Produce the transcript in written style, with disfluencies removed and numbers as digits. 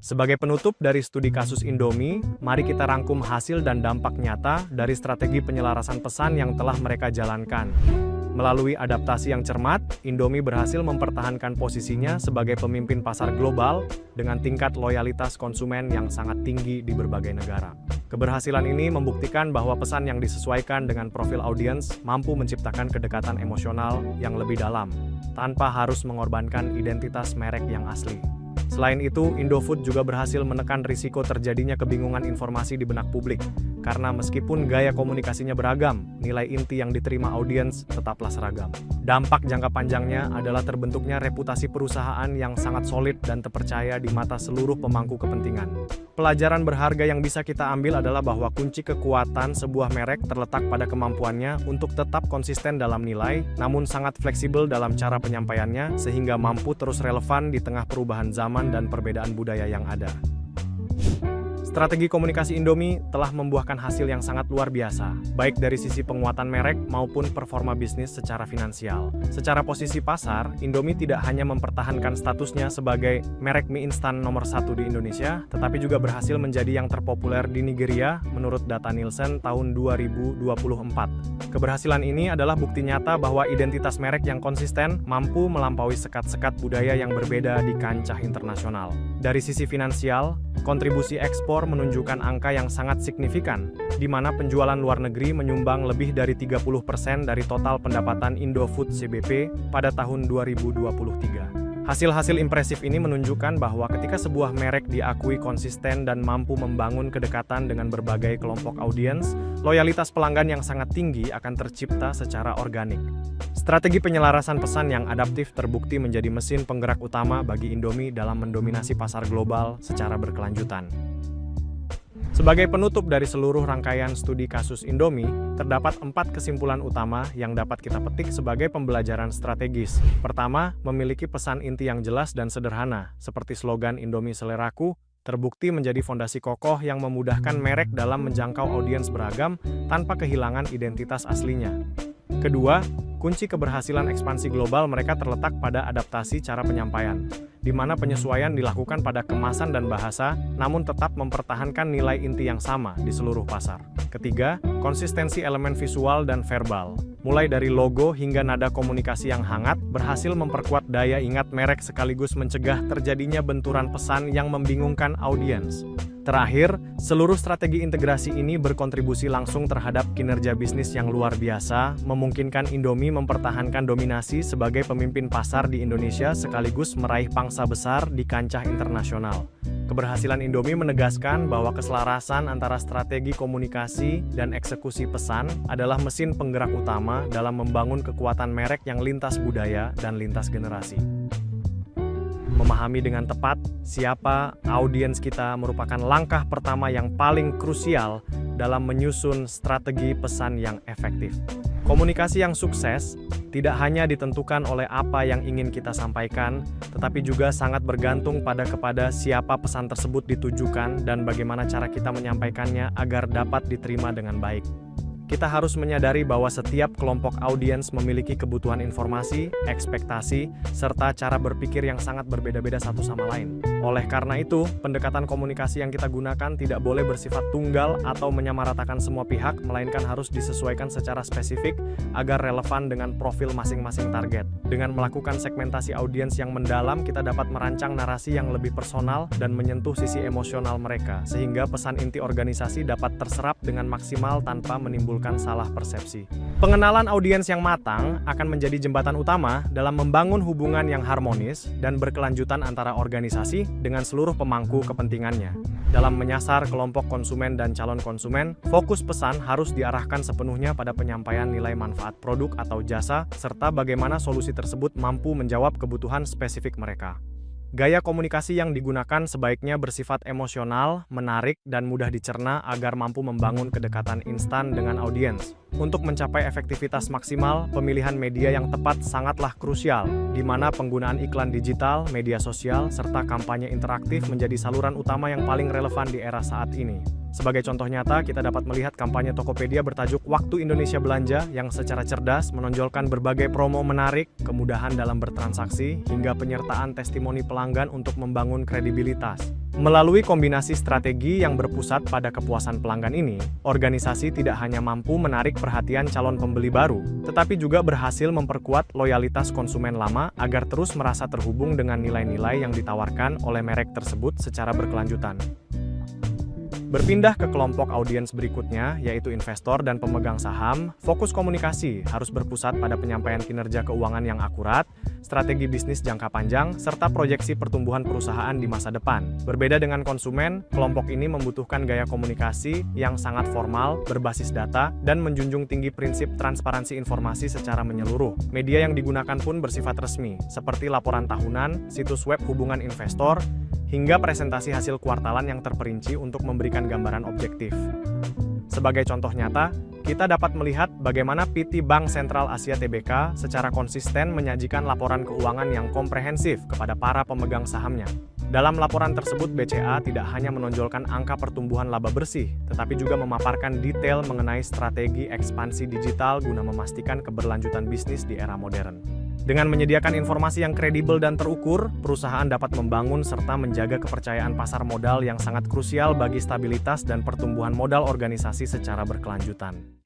Sebagai penutup dari studi kasus Indomie, mari kita rangkum hasil dan dampak nyata dari strategi penyelarasan pesan yang telah mereka jalankan. Melalui adaptasi yang cermat, Indomie berhasil mempertahankan posisinya sebagai pemimpin pasar global dengan tingkat loyalitas konsumen yang sangat tinggi di berbagai negara. Keberhasilan ini membuktikan bahwa pesan yang disesuaikan dengan profil audiens mampu menciptakan kedekatan emosional yang lebih dalam, tanpa harus mengorbankan identitas merek yang asli. Selain itu, Indofood juga berhasil menekan risiko terjadinya kebingungan informasi di benak publik, karena meskipun gaya komunikasinya beragam, nilai inti yang diterima audiens tetaplah seragam. Dampak jangka panjangnya adalah terbentuknya reputasi perusahaan yang sangat solid dan terpercaya di mata seluruh pemangku kepentingan. Pelajaran berharga yang bisa kita ambil adalah bahwa kunci kekuatan sebuah merek terletak pada kemampuannya untuk tetap konsisten dalam nilai, namun sangat fleksibel dalam cara penyampaiannya sehingga mampu terus relevan di tengah perubahan zaman dan perbedaan budaya yang ada. Strategi komunikasi Indomie telah membuahkan hasil yang sangat luar biasa, baik dari sisi penguatan merek maupun performa bisnis secara finansial. Secara posisi pasar, Indomie tidak hanya mempertahankan statusnya sebagai merek mie instan nomor 1 di Indonesia, tetapi juga berhasil menjadi yang terpopuler di Nigeria menurut data Nielsen tahun 2024. Keberhasilan ini adalah bukti nyata bahwa identitas merek yang konsisten mampu melampaui sekat-sekat budaya yang berbeda di kancah internasional. Dari sisi finansial, kontribusi ekspor menunjukkan angka yang sangat signifikan, di mana penjualan luar negeri menyumbang lebih dari 30% dari total pendapatan Indofood CBP pada tahun 2023. Hasil-hasil impresif ini menunjukkan bahwa ketika sebuah merek diakui konsisten dan mampu membangun kedekatan dengan berbagai kelompok audiens, loyalitas pelanggan yang sangat tinggi akan tercipta secara organik. Strategi penyelarasan pesan yang adaptif terbukti menjadi mesin penggerak utama bagi Indomie dalam mendominasi pasar global secara berkelanjutan. Sebagai penutup dari seluruh rangkaian studi kasus Indomie, terdapat 4 kesimpulan utama yang dapat kita petik sebagai pembelajaran strategis. Pertama, memiliki pesan inti yang jelas dan sederhana, seperti slogan Indomie Seleraku, terbukti menjadi fondasi kokoh yang memudahkan merek dalam menjangkau audiens beragam tanpa kehilangan identitas aslinya. Kedua, kunci keberhasilan ekspansi global mereka terletak pada adaptasi cara penyampaian, di mana penyesuaian dilakukan pada kemasan dan bahasa, namun tetap mempertahankan nilai inti yang sama di seluruh pasar. Ketiga, konsistensi elemen visual dan verbal, mulai dari logo hingga nada komunikasi yang hangat, berhasil memperkuat daya ingat merek sekaligus mencegah terjadinya benturan pesan yang membingungkan audiens. Terakhir, seluruh strategi integrasi ini berkontribusi langsung terhadap kinerja bisnis yang luar biasa, memungkinkan Indomie mempertahankan dominasi sebagai pemimpin pasar di Indonesia sekaligus meraih pangsa besar di kancah internasional. Keberhasilan Indomie menegaskan bahwa keselarasan antara strategi komunikasi dan eksekusi pesan adalah mesin penggerak utama dalam membangun kekuatan merek yang lintas budaya dan lintas generasi. Memahami dengan tepat siapa audiens kita merupakan langkah pertama yang paling krusial dalam menyusun strategi pesan yang efektif. Komunikasi yang sukses tidak hanya ditentukan oleh apa yang ingin kita sampaikan, tetapi juga sangat bergantung kepada siapa pesan tersebut ditujukan dan bagaimana cara kita menyampaikannya agar dapat diterima dengan baik. Kita harus menyadari bahwa setiap kelompok audiens memiliki kebutuhan informasi, ekspektasi, serta cara berpikir yang sangat berbeda-beda satu sama lain. Oleh karena itu, pendekatan komunikasi yang kita gunakan tidak boleh bersifat tunggal atau menyamaratakan semua pihak, melainkan harus disesuaikan secara spesifik agar relevan dengan profil masing-masing target. Dengan melakukan segmentasi audiens yang mendalam, kita dapat merancang narasi yang lebih personal dan menyentuh sisi emosional mereka, sehingga pesan inti organisasi dapat terserap dengan maksimal tanpa menimbulkan salah persepsi. Pengenalan audiens yang matang akan menjadi jembatan utama dalam membangun hubungan yang harmonis dan berkelanjutan antara organisasi dengan seluruh pemangku kepentingannya. Dalam menyasar kelompok konsumen dan calon konsumen, fokus pesan harus diarahkan sepenuhnya pada penyampaian nilai manfaat produk atau jasa, serta bagaimana solusi tersebut mampu menjawab kebutuhan spesifik mereka. Gaya komunikasi yang digunakan sebaiknya bersifat emosional, menarik, dan mudah dicerna agar mampu membangun kedekatan instan dengan audiens. Untuk mencapai efektivitas maksimal, pemilihan media yang tepat sangatlah krusial, di mana penggunaan iklan digital, media sosial, serta kampanye interaktif menjadi saluran utama yang paling relevan di era saat ini. Sebagai contoh nyata, kita dapat melihat kampanye Tokopedia bertajuk Waktu Indonesia Belanja yang secara cerdas menonjolkan berbagai promo menarik, kemudahan dalam bertransaksi, hingga penyertaan testimoni pelanggan untuk membangun kredibilitas. Melalui kombinasi strategi yang berpusat pada kepuasan pelanggan ini, organisasi tidak hanya mampu menarik perhatian calon pembeli baru, tetapi juga berhasil memperkuat loyalitas konsumen lama agar terus merasa terhubung dengan nilai-nilai yang ditawarkan oleh merek tersebut secara berkelanjutan. Berpindah ke kelompok audiens berikutnya, yaitu investor dan pemegang saham, fokus komunikasi harus berpusat pada penyampaian kinerja keuangan yang akurat, strategi bisnis jangka panjang, serta proyeksi pertumbuhan perusahaan di masa depan. Berbeda dengan konsumen, kelompok ini membutuhkan gaya komunikasi yang sangat formal, berbasis data, dan menjunjung tinggi prinsip transparansi informasi secara menyeluruh. Media yang digunakan pun bersifat resmi, seperti laporan tahunan, situs web hubungan investor, hingga presentasi hasil kuartalan yang terperinci untuk memberikan gambaran objektif. Sebagai contoh nyata, kita dapat melihat bagaimana PT Bank Sentral Asia Tbk secara konsisten menyajikan laporan keuangan yang komprehensif kepada para pemegang sahamnya. Dalam laporan tersebut, BCA tidak hanya menonjolkan angka pertumbuhan laba bersih, tetapi juga memaparkan detail mengenai strategi ekspansi digital guna memastikan keberlanjutan bisnis di era modern. Dengan menyediakan informasi yang kredibel dan terukur, perusahaan dapat membangun serta menjaga kepercayaan pasar modal yang sangat krusial bagi stabilitas dan pertumbuhan modal organisasi secara berkelanjutan.